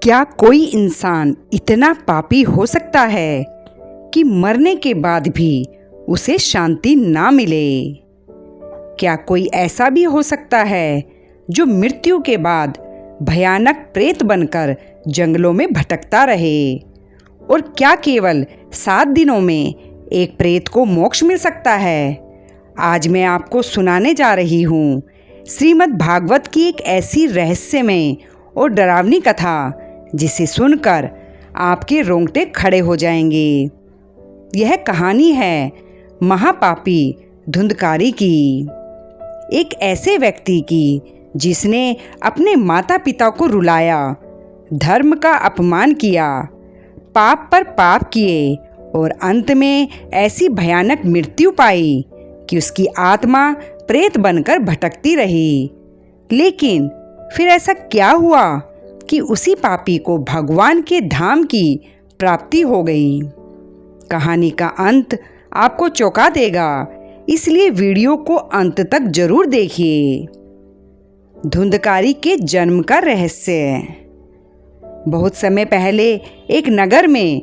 क्या कोई इंसान इतना पापी हो सकता है कि मरने के बाद भी उसे शांति ना मिले? क्या कोई ऐसा भी हो सकता है जो मृत्यु के बाद भयानक प्रेत बनकर जंगलों में भटकता रहे? और क्या केवल 7 दिनों में एक प्रेत को मोक्ष मिल सकता है? आज मैं आपको सुनाने जा रही हूँ श्रीमद् भागवत की एक ऐसी रहस्यमय और डरावनी कथा जिसे सुनकर आपके रोंगटे खड़े हो जाएंगे। यह कहानी है महापापी धुंधकारी की, एक ऐसे व्यक्ति की जिसने अपने माता पिता को रुलाया, धर्म का अपमान किया, पाप पर पाप किए और अंत में ऐसी भयानक मृत्यु पाई कि उसकी आत्मा प्रेत बनकर भटकती रही। लेकिन फिर ऐसा क्या हुआ कि उसी पापी को भगवान के धाम की प्राप्ति हो गई? कहानी का अंत आपको चौंका देगा, इसलिए वीडियो को अंत तक जरूर देखिए। धुंधकारी के जन्म का रहस्य। बहुत समय पहले एक नगर में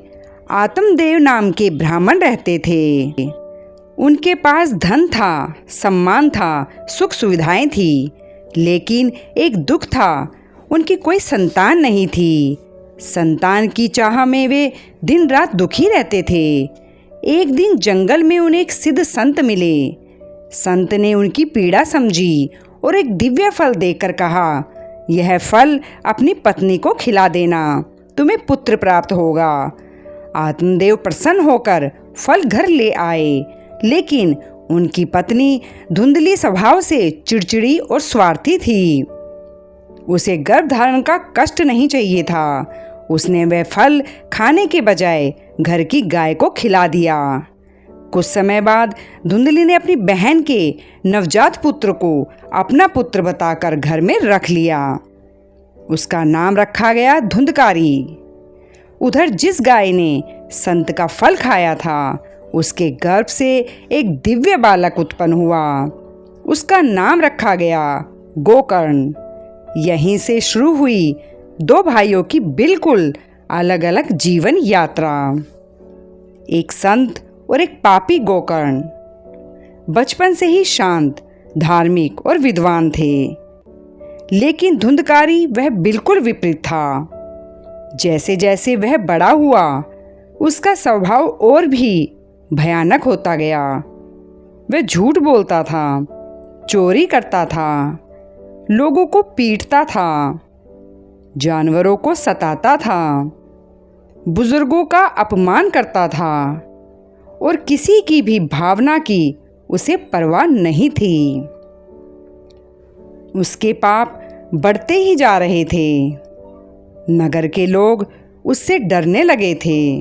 आत्मदेव नाम के ब्राह्मण रहते थे। उनके पास धन था, सम्मान था, सुख सुविधाएं थी, लेकिन एक दुख था, उनकी कोई संतान नहीं थी। संतान की चाह में वे दिन रात दुखी रहते थे। एक दिन जंगल में उन्हें एक सिद्ध संत मिले। संत ने उनकी पीड़ा समझी और एक दिव्य फल देकर कहा, यह फल अपनी पत्नी को खिला देना, तुम्हें पुत्र प्राप्त होगा। आत्मदेव प्रसन्न होकर फल घर ले आए, लेकिन उनकी पत्नी धुंधली स्वभाव से चिड़चिड़ी और स्वार्थी थी। उसे गर्भ धारण का कष्ट नहीं चाहिए था। उसने वह फल खाने के बजाय घर की गाय को खिला दिया। कुछ समय बाद धुंधली ने अपनी बहन के नवजात पुत्र को अपना पुत्र बताकर घर में रख लिया। उसका नाम रखा गया धुंधकारी। उधर जिस गाय ने संत का फल खाया था, उसके गर्भ से एक दिव्य बालक उत्पन्न हुआ। उसका नाम रखा गया गोकर्ण। यहीं से शुरू हुई 2 भाइयों की बिल्कुल अलग अलग जीवन यात्रा। एक संत और एक पापी गोकर्ण बचपन से ही शांत, धार्मिक और विद्वान थे। लेकिन धुंधकारी वह बिल्कुल विपरीत था। जैसे जैसे वह बड़ा हुआ, उसका स्वभाव और भी भयानक होता गया। वह झूठ बोलता था, चोरी करता था, लोगों को पीटता था, जानवरों को सताता था, बुजुर्गों का अपमान करता था और किसी की भी भावना की उसे परवाह नहीं थी। उसके पाप बढ़ते ही जा रहे थे। नगर के लोग उससे डरने लगे थे।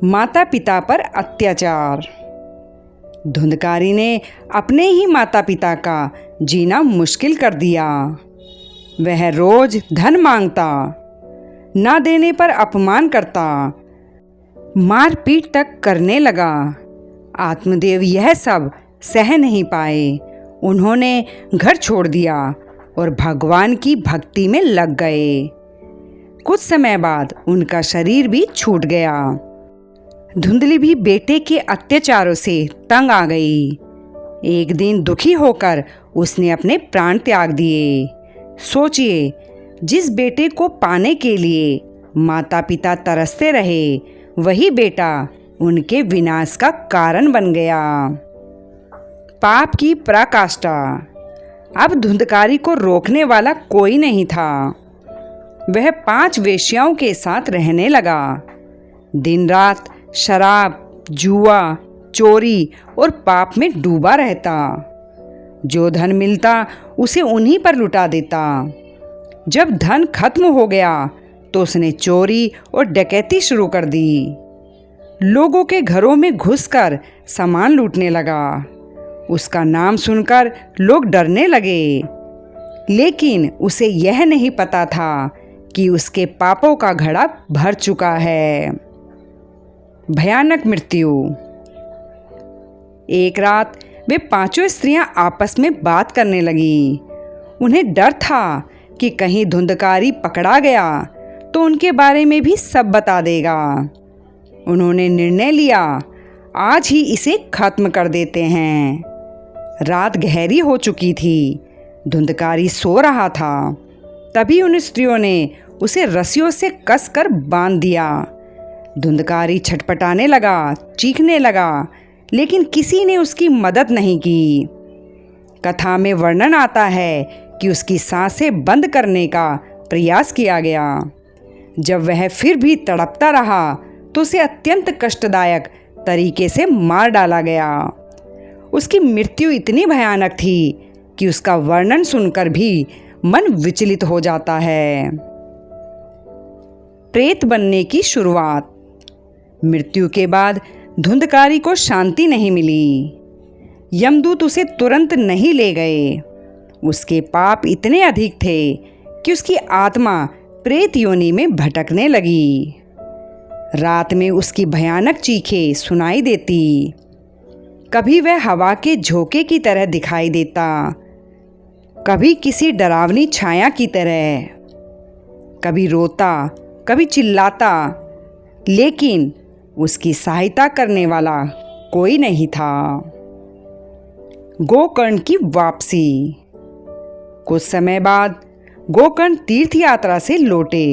माता पिता पर अत्याचार। धुंधकारी ने अपने ही माता पिता का जीना मुश्किल कर दिया। वह रोज धन मांगता, ना देने पर अपमान करता, मारपीट तक करने लगा। आत्मदेव यह सब सह नहीं पाए। उन्होंने घर छोड़ दिया और भगवान की भक्ति में लग गए। कुछ समय बाद उनका शरीर भी छूट गया। धुंधली भी बेटे के अत्याचारों से तंग आ गई। एक दिन दुखी होकर उसने अपने प्राण त्याग दिए। सोचिए, जिस बेटे को पाने के लिए माता पिता तरसते रहे, वही बेटा उनके विनाश का कारण बन गया। पाप की पराकाष्ठा। अब धुंधकारी को रोकने वाला कोई नहीं था। वह 5 वेश्याओं के साथ रहने लगा। दिन रात शराब, जुआ, चोरी और पाप में डूबा रहता। जो धन मिलता उसे उन्हीं पर लुटा देता। जब धन खत्म हो गया तो उसने चोरी और डकैती शुरू कर दी। लोगों के घरों में घुसकर सामान लूटने लगा। उसका नाम सुनकर लोग डरने लगे, लेकिन उसे यह नहीं पता था कि उसके पापों का घड़ा भर चुका है। भयानक मृत्यु। एक रात वे 5 स्त्रियां आपस में बात करने लगी। उन्हें डर था कि कहीं धुंधकारी पकड़ा गया तो उनके बारे में भी सब बता देगा। उन्होंने निर्णय लिया, आज ही इसे खत्म कर देते हैं। रात गहरी हो चुकी थी, धुंधकारी सो रहा था। तभी उन स्त्रियों ने उसे रस्सियों से कसकर बांध दिया। धुंधकारी छटपटाने लगा, चीखने लगा, लेकिन किसी ने उसकी मदद नहीं की। कथा में वर्णन आता है कि उसकी सांसें बंद करने का प्रयास किया गया। जब वह फिर भी तड़पता रहा तो उसे अत्यंत कष्टदायक तरीके से मार डाला गया। उसकी मृत्यु इतनी भयानक थी कि उसका वर्णन सुनकर भी मन विचलित हो जाता है। प्रेत बनने की शुरुआत। मृत्यु के बाद धुंधकारी को शांति नहीं मिली। यमदूत उसे तुरंत नहीं ले गए। उसके पाप इतने अधिक थे कि उसकी आत्मा प्रेत योनि में भटकने लगी। रात में उसकी भयानक चीखें सुनाई देती। कभी वह हवा के झोंके की तरह दिखाई देता, कभी किसी डरावनी छाया की तरह। कभी रोता, कभी चिल्लाता, लेकिन उसकी सहायता करने वाला कोई नहीं था। गोकर्ण की वापसी। कुछ समय बाद गोकर्ण तीर्थ यात्रा से लौटे।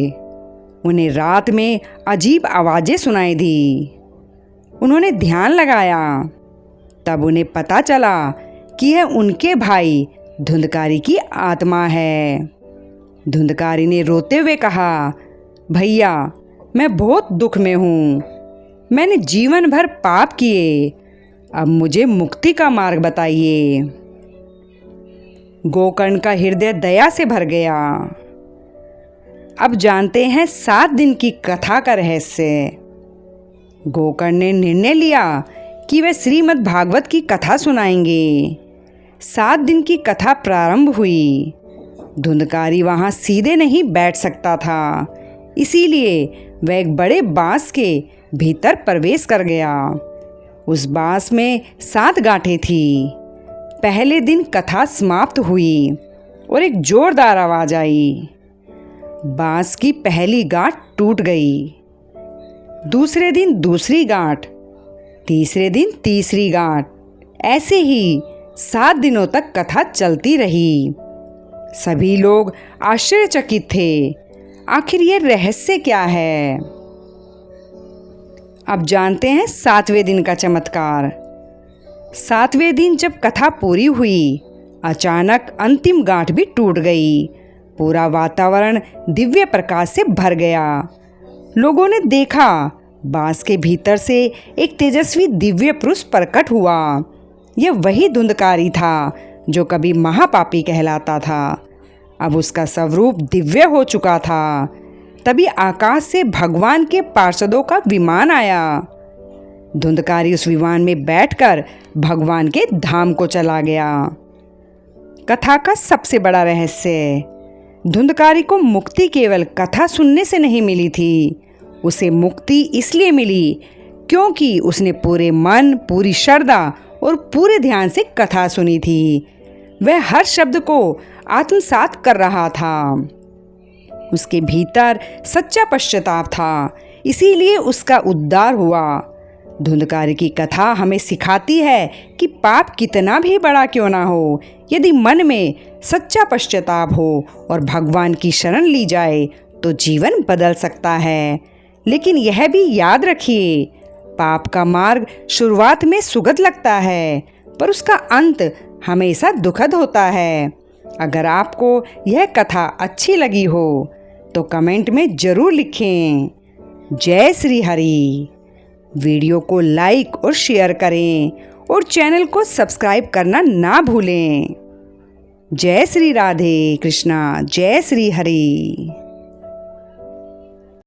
उन्हें रात में अजीब आवाज़ें सुनाई दी। उन्होंने ध्यान लगाया, तब उन्हें पता चला कि यह उनके भाई धुंधकारी की आत्मा है। धुंधकारी ने रोते हुए कहा, भैया, मैं बहुत दुख में हूँ। मैंने जीवन भर पाप किए, अब मुझे मुक्ति का मार्ग बताइए। गोकर्ण का हृदय दया से भर गया। अब जानते हैं 7 दिन की कथा का रहस्य। गोकर्ण ने निर्णय लिया कि वे श्रीमद् भागवत की कथा सुनाएंगे। 7 दिन की कथा प्रारंभ हुई। धुंधकारी वहाँ सीधे नहीं बैठ सकता था, इसीलिए वह एक बड़े बांस के भीतर प्रवेश कर गया। उस बांस में 7 गांठें थी। पहले दिन कथा समाप्त हुई और एक जोरदार आवाज आई। बांस की पहली गांठ टूट गई। दूसरे दिन दूसरी गांठ, तीसरे दिन तीसरी गांठ। ऐसे ही 7 दिनों तक कथा चलती रही। सभी लोग आश्चर्यचकित थे, आखिर ये रहस्य क्या है। अब जानते हैं 7वें दिन का चमत्कार। 7वें दिन जब कथा पूरी हुई, अचानक अंतिम गांठ भी टूट गई। पूरा वातावरण दिव्य प्रकाश से भर गया। लोगों ने देखा, बांस के भीतर से एक तेजस्वी दिव्य पुरुष प्रकट हुआ। यह वही धुंधकारी था जो कभी महापापी कहलाता था। अब उसका स्वरूप दिव्य हो चुका था। तभी आकाश से भगवान के पार्षदों का विमान आया। धुंधकारी उस विमान में बैठकर भगवान के धाम को चला गया। कथा का सबसे बड़ा रहस्य, धुंधकारी को मुक्ति केवल कथा सुनने से नहीं मिली थी। उसे मुक्ति इसलिए मिली क्योंकि उसने पूरे मन, पूरी श्रद्धा और पूरे ध्यान से कथा सुनी थी। वह हर शब्द को आत्मसात कर रहा था। उसके भीतर सच्चा पश्चाताप था, इसीलिए उसका उद्धार हुआ। धुंधकारी की कथा हमें सिखाती है कि पाप कितना भी बड़ा क्यों ना हो, यदि मन में सच्चा पश्चाताप हो और भगवान की शरण ली जाए तो जीवन बदल सकता है। लेकिन यह भी याद रखिए, पाप का मार्ग शुरुआत में सुगध लगता है, पर उसका अंत हमेशा दुखद होता है। अगर आपको यह कथा अच्छी लगी हो तो कमेंट में ज़रूर लिखें। जय श्री हरि। वीडियो को लाइक और शेयर करें और चैनल को सब्सक्राइब करना ना भूलें। जय श्री राधे कृष्णा, जय श्री हरि।